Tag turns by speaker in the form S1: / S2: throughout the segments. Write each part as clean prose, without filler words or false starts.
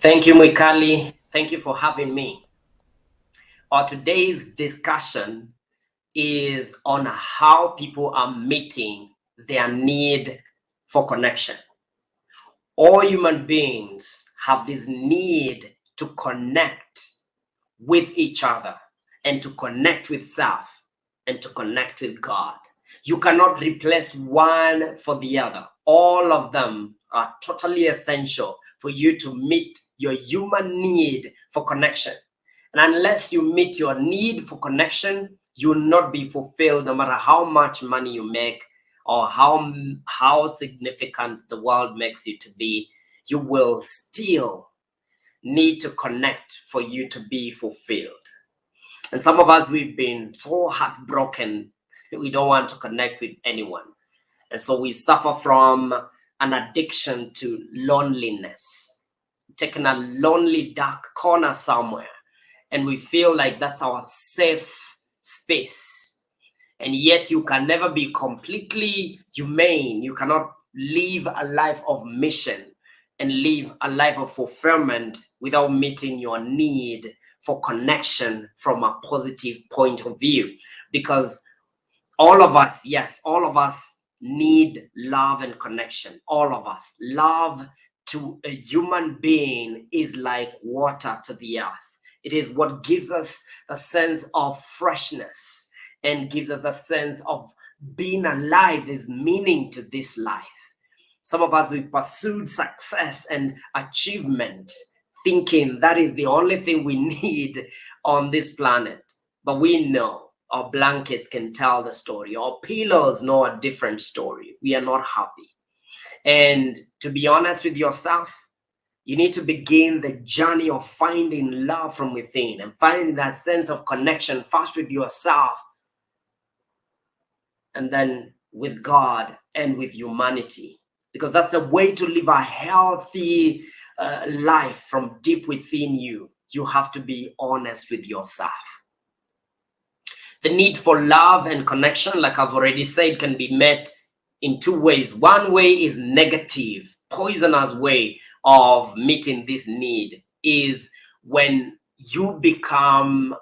S1: Thank you, Mwikali. Thank you for having me. Our today's discussion is on how people are meeting their need for connection. All human beings have this need to connect with each other and to connect with self and to connect with God. You cannot replace one for the other. All of them are totally essential for you to meet your human need for connection. And unless you meet your need for connection, you will not be fulfilled no matter how much money you make or how significant the world makes you to be. You will still need to connect for you to be fulfilled. And some of us, we've been so heartbroken, we don't want to connect with anyone. And so we suffer from an addiction to loneliness, taking a lonely, dark corner somewhere. And we feel like that's our safe space. And yet you can never be completely humane. You cannot live a life of mission and live a life of fulfillment without meeting your need for connection from a positive point of view. Because all of us, yes, all of us need love and connection. All of us. Love to a human being is like water to the earth. It is what gives us a sense of freshness and gives us a sense of being alive. There's meaning to this life. Some of us, we've pursued success and achievement, thinking that is the only thing we need on this planet. But we know our blankets can tell the story. Our pillows know a different story. We are not happy. And to be honest with yourself, you need to begin the journey of finding love from within and finding that sense of connection first with yourself and then with God and with humanity. Because that's the way to live a healthy life from deep within you. You have to be honest with yourself. The need for love and connection, like I've already said, can be met in two ways. One way is negative, poisonous way of meeting this need is when you become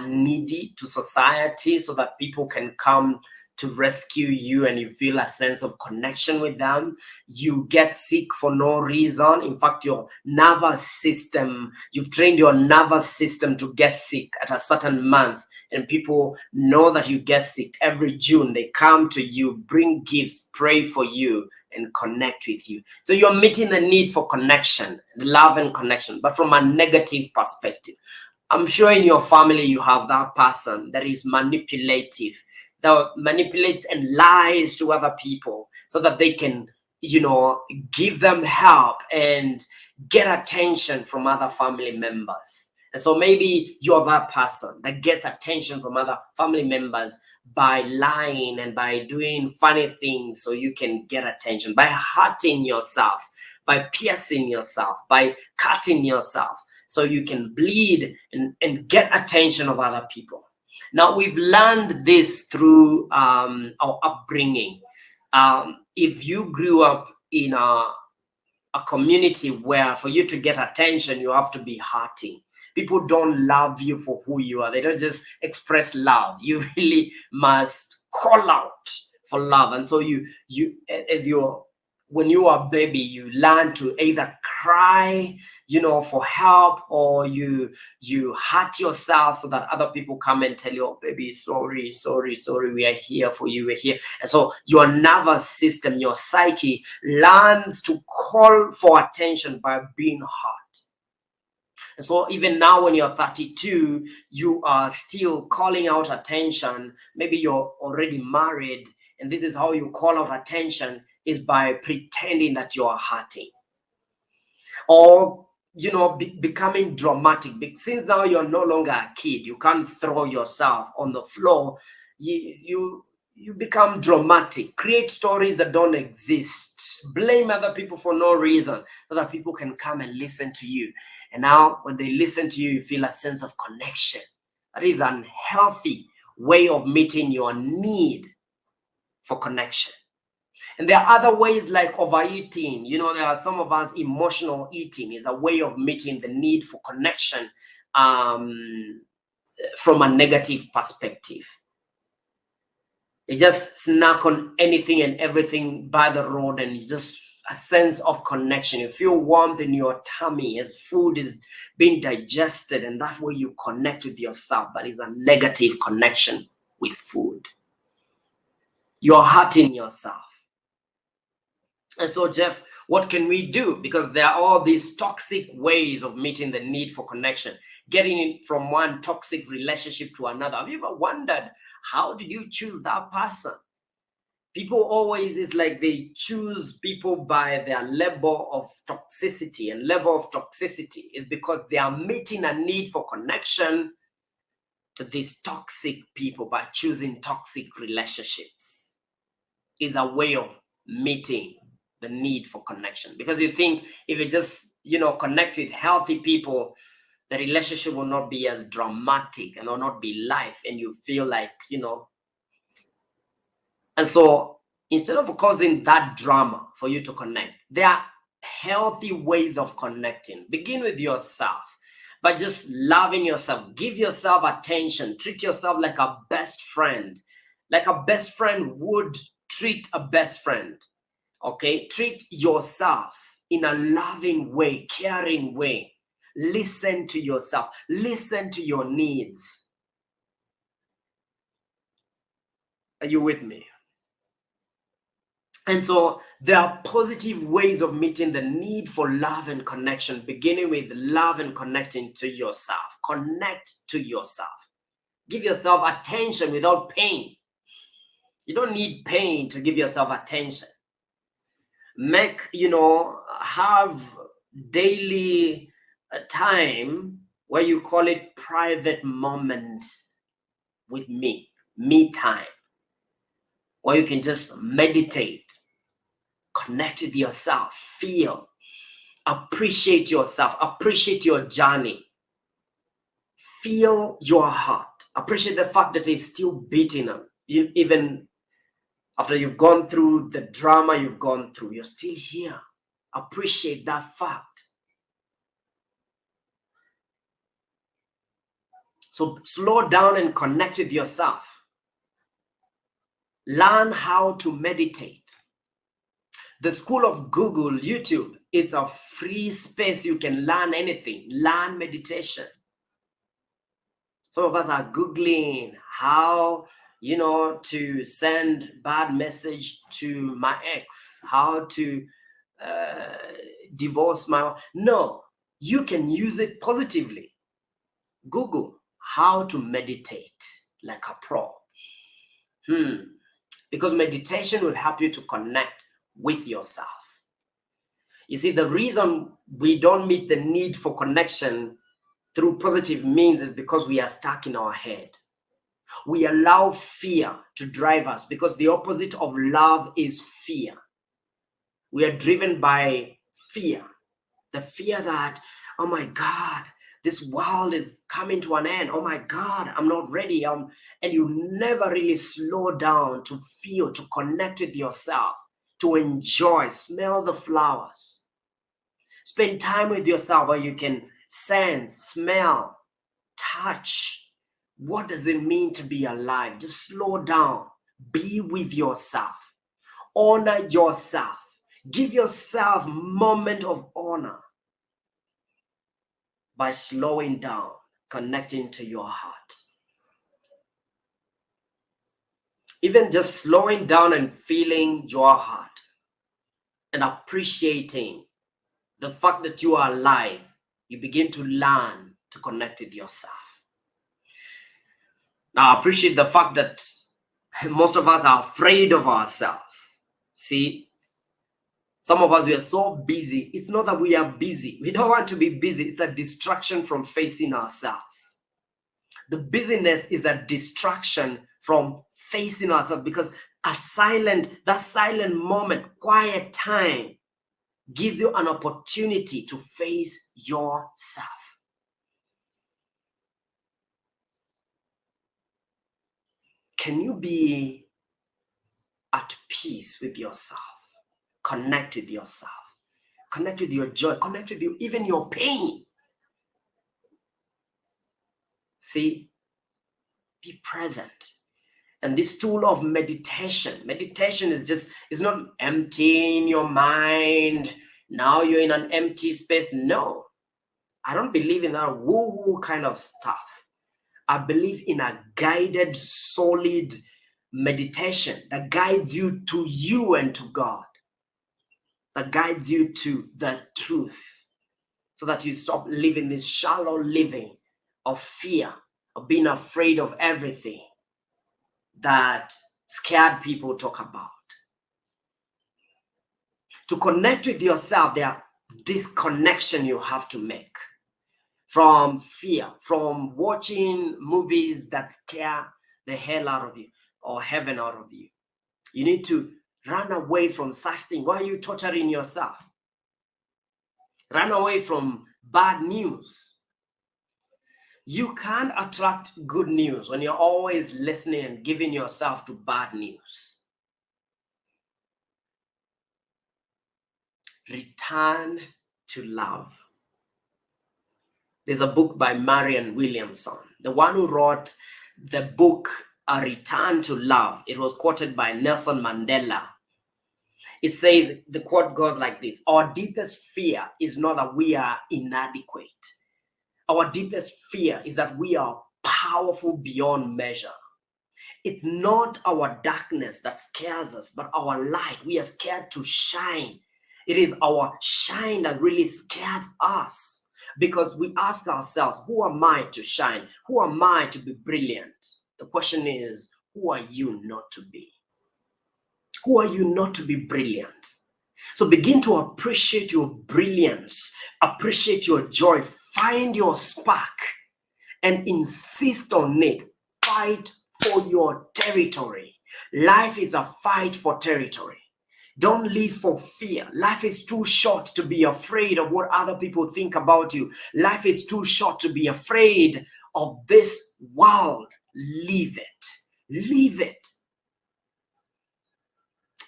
S1: needy to society so that people can come to rescue you and you feel a sense of connection with them. You get sick for no reason. In fact, your nervous system, you've trained your nervous system to get sick at a certain month, and people know that you get sick. Every June, they come to you, bring gifts, pray for you, and connect with you. So you're meeting the need for connection, love and connection, but from a negative perspective. I'm sure in your family, you have that person that is manipulative, that manipulates and lies to other people so that they can, give them help and get attention from other family members. And so maybe you're that person that gets attention from other family members by lying and by doing funny things so you can get attention, by hurting yourself, by piercing yourself, by cutting yourself so you can bleed and get attention of other people. Now, we've learned this through our upbringing. If you grew up in a community where for you to get attention, you have to be hurting. People don't love you for who you are. They don't just express love. You really must call out for love. And so when you are a baby, you learn to either cry, for help, or you hurt yourself so that other people come and tell you, oh, baby, sorry, we are here for you, we're here. And so your nervous system, your psyche learns to call for attention by being hurt. And so even now when you're 32, you are still calling out attention. Maybe you're already married, and this is how you call out attention, is by pretending that you are hurting. Or becoming dramatic. Since now you're no longer a kid, you can't throw yourself on the floor. You become dramatic, create stories that don't exist, blame other people for no reason so that people can come and listen to you. And now when they listen to you, you feel a sense of connection. That is an unhealthy way of meeting your need for connection. And there are other ways like overeating. You know, there are some of us, emotional eating is a way of meeting the need for connection from a negative perspective. You just snack on anything and everything by the road, and you just a sense of connection. You feel warmth in your tummy as food is being digested, and that way you connect with yourself. But it's a negative connection with food. You're hurting yourself. And so, Jeff, what can we do? Because there are all these toxic ways of meeting the need for connection, getting from one toxic relationship to another. Have you ever wondered, how did you choose that person? People always, it's like they choose people by their level of toxicity, and level of toxicity is because they are meeting a need for connection to these toxic people by choosing toxic relationships. Is a way of meeting the need for connection, because you think if you just, you know, connect with healthy people, the relationship will not be as dramatic and will not be life, and you feel like, you know. And so instead of causing that drama for you to connect, there are healthy ways of connecting. Begin with yourself by just loving yourself. Give yourself attention. Treat yourself like a best friend, like a best friend would treat a best friend. Okay, treat yourself in a loving way, caring way. Listen to yourself. Listen to your needs. Are you with me? And so there are positive ways of meeting the need for love and connection, beginning with love and connecting to yourself. Connect to yourself. Give yourself attention without pain. You don't need pain to give yourself attention. Make, you know, have daily time where you call it private moments with me time, where you can just meditate, connect with yourself, feel, appreciate yourself, appreciate your journey, feel your heart, appreciate the fact that it's still beating on you, even after you've gone through the drama you've gone through, you're still here. Appreciate that fact. So slow down and connect with yourself. Learn how to meditate. The School of Google, YouTube, it's a free space. You can learn anything. Learn meditation. Some of us are Googling how, you know, to send bad message to my ex, how to divorce my... No, you can use it positively. Google how to meditate like a pro. Because meditation will help you to connect with yourself. You see, the reason we don't meet the need for connection through positive means is because we are stuck in our head. We allow fear to drive us, because the opposite of love is fear. We are driven by fear. The fear that, oh my God, this world is coming to an end. Oh my God, I'm not ready. And you never really slow down to feel, to connect with yourself, to enjoy, smell the flowers. Spend time with yourself where you can sense, smell, touch. What does it mean to be alive? Just slow down. Be with yourself. Honor yourself. Give yourself a moment of honor by slowing down, connecting to your heart. Even just slowing down and feeling your heart and appreciating the fact that you are alive, you begin to learn to connect with yourself. Now, appreciate the fact that most of us are afraid of ourselves. See, some of us, we are so busy. It's not that we are busy. We don't want to be busy. It's a distraction from facing ourselves. The busyness is a distraction from facing ourselves, because that silent moment, quiet time, gives you an opportunity to face yourself. Can you be at peace with yourself? Connect with yourself. Connect with your joy. Connect with even your pain. See, be present. And this tool of meditation is not emptying your mind. Now you're in an empty space. No, I don't believe in that woo-woo kind of stuff. I believe in a guided, solid meditation that guides you to you and to God, that guides you to the truth, so that you stop living this shallow living of fear, of being afraid of everything that scared people talk about. To connect with yourself, there are disconnection you have to make from fear, from watching movies that scare the hell out of you or heaven out of you. You need to run away from such things. Why are you torturing yourself? Run away from bad news. You can't attract good news when you're always listening and giving yourself to bad news. Return to love. There's a book by Marianne Williamson, the one who wrote the book A Return to Love. It was quoted by Nelson Mandela. It says, the quote goes like this: our deepest fear is not that we are inadequate. Our deepest fear is that we are powerful beyond measure. It's not our darkness that scares us, but our light. We are scared to shine. It is our shine that really scares us, because we ask ourselves, who am I to shine? Who am I to be brilliant? The question is, who are you not to be? Who are you not to be brilliant? So begin to appreciate your brilliance, appreciate your joy, find your spark and insist on it. Fight for your territory. Life is a fight for territory. Don't live for fear. Life is too short to be afraid of what other people think about you. Life is too short to be afraid of this world. Live it. Live it.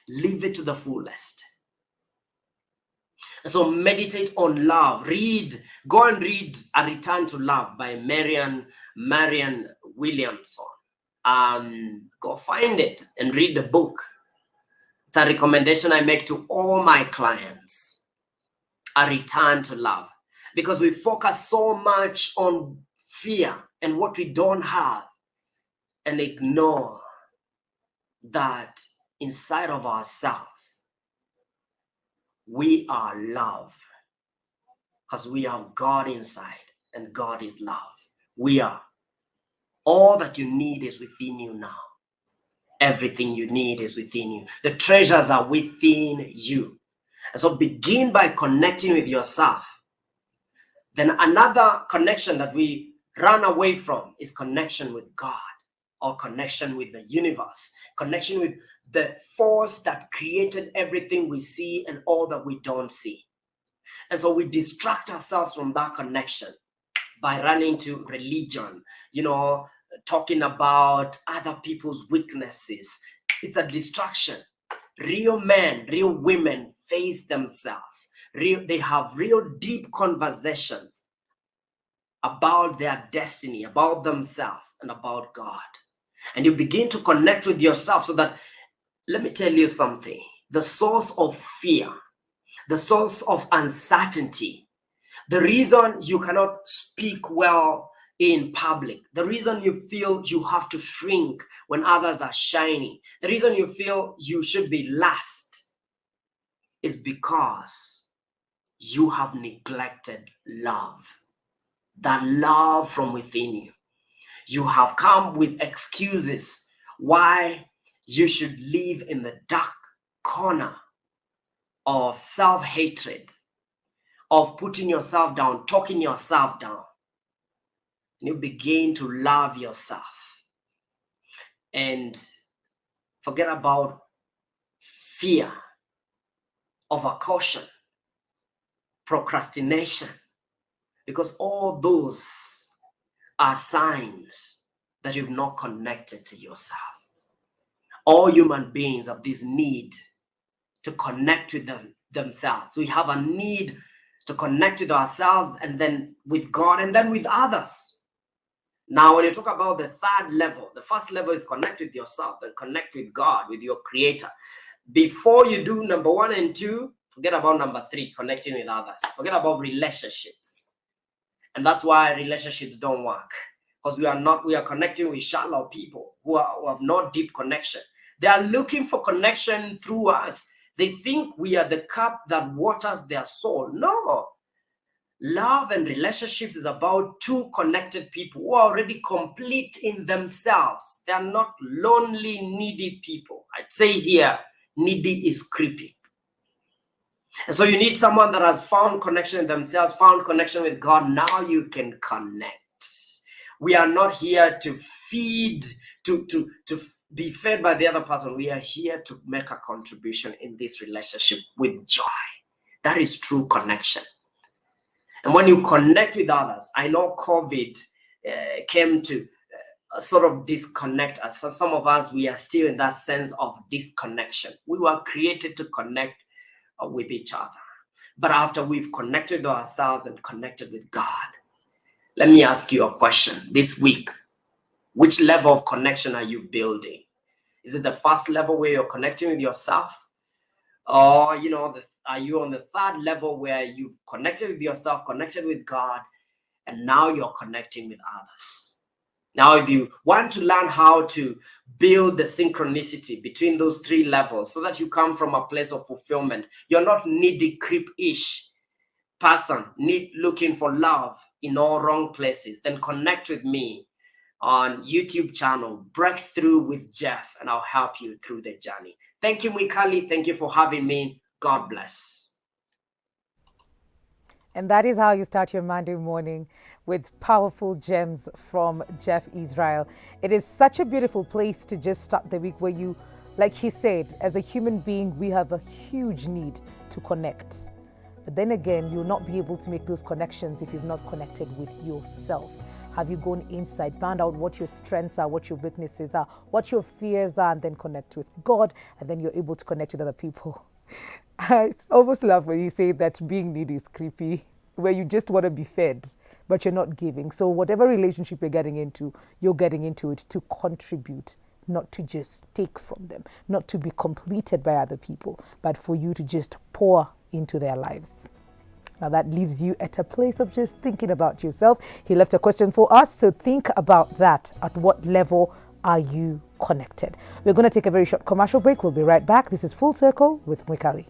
S1: Live it to the fullest. So meditate on love. Go and read A Return to Love by Marianne Williamson. Go find it and read the book. It's a recommendation I make to all my clients. A Return to Love. Because we focus so much on fear and what we don't have, and ignore that inside of ourselves, we are love, because we have God inside, and God is love. We are. All that you need is within you now. Everything you need is within you. The treasures are within you. And so begin by connecting with yourself. Then another connection that we run away from is connection with God, or connection with the universe, connection with the force that created everything we see and all that we don't see. And so we distract ourselves from that connection by running to religion, talking about other people's weaknesses. It's a distraction. Real men, real women face themselves. They have real deep conversations about their destiny, about themselves, and about God. And you begin to connect with yourself, so that, let me tell you something, the source of fear, the source of uncertainty, the reason you cannot speak well in public, the reason you feel you have to shrink when others are shining, the reason you feel you should be last, is because you have neglected love, that love from within you. You have come with excuses why you should live in the dark corner of self-hatred, of putting yourself down, talking yourself down. And you begin to love yourself and forget about fear, overcaution, procrastination, because all those are signs that you've not connected to yourself. All human beings have this need to connect with themselves. We have a need to connect with ourselves, and then with God, and then with others. Now, when you talk about the third level, the first level is connect with yourself and connect with God, with your creator. Before you do number 1 and 2, forget about number 3, connecting with others. Forget about relationships. And that's why relationships don't work. Because we are connecting with shallow people who have no deep connection. They are looking for connection through us. They think we are the cup that waters their soul. No. Love and relationships is about two connected people who are already complete in themselves. They are not lonely, needy people. I'd say here, needy is creepy. And so you need someone that has found connection in themselves, found connection with God. Now you can connect. We are not here to feed, to be fed by the other person. We are here to make a contribution in this relationship with joy. That is true connection. And when you connect with others, I know COVID came to sort of disconnect us. So some of us, we are still in that sense of disconnection. We were created to connect with each other. But after we've connected with ourselves and connected with God, let me ask you a question this week. Which level of connection are you building? Is it the first level where you're connecting with yourself? Or, are you on the third level where you've connected with yourself, connected with God, and now you're connecting with others? Now, if you want to learn how to build the synchronicity between those 3 levels so that you come from a place of fulfillment, you're not needy, creep-ish person, looking for love in all wrong places, then connect with me on YouTube channel, Breakthrough with Jeff, and I'll help you through the journey. Thank you, Mikali. Thank you for having me. God bless.
S2: And that is how you start your Monday morning, with powerful gems from Jeff Israel. It is such a beautiful place to just start the week where you, like he said, as a human being, we have a huge need to connect. But then again, you'll not be able to make those connections if you've not connected with yourself. Have you gone inside, found out what your strengths are, what your weaknesses are, what your fears are, and then connect with God, and then you're able to connect with other people. I almost love when you say that being needy is creepy, where you just want to be fed, but you're not giving. So whatever relationship you're getting into it to contribute, not to just take from them, not to be completed by other people, but for you to just pour into their lives. Now that leaves you at a place of just thinking about yourself. He left a question for us, so think about that. At what level are you connected? We're going to take a very short commercial break. We'll be right back. This is Full Circle with Mwikali.